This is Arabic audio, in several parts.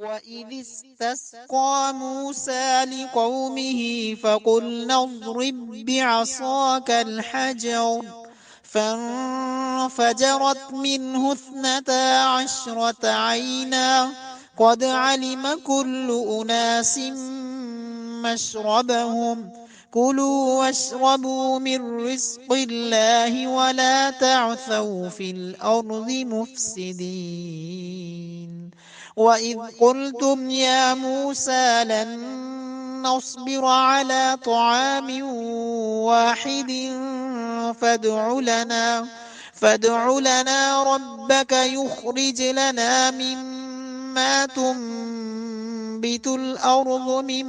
وإذ استسقى موسى لقومه فقلنا اضرب بعصاك الحجر فانفجرت منه 12 عينا قد علم كل أناس مشربهم كلوا واشربوا من رزق الله ولا تعثوا في الأرض مفسدين وإذ قلتم يا موسى لن نصبر على طعام واحد فادع لنا ربك يخرج لنا مما تنبت الأرض من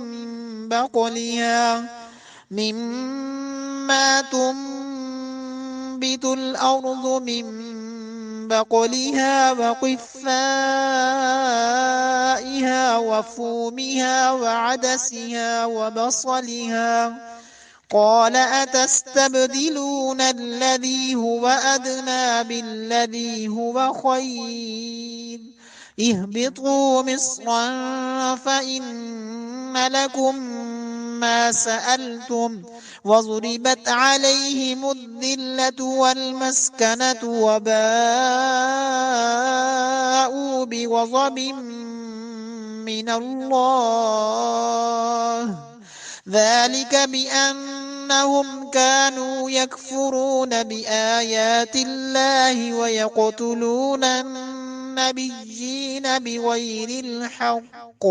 بقلها وقثائها وفومها وعدسها وبصلها قال أتستبدلون الذي هو أدنى بالذي هو خير اهبطوا مصرا فإن لكم ما سألتم وضربت عليهم الذلة والمسكنة وباءوا بغضب من الله ذلك بأنهم كانوا يكفرون بآيات الله ويقتلون النبيين بغير الحق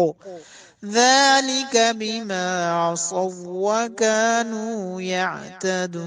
ذلك بما عصوا وكانوا يعتدون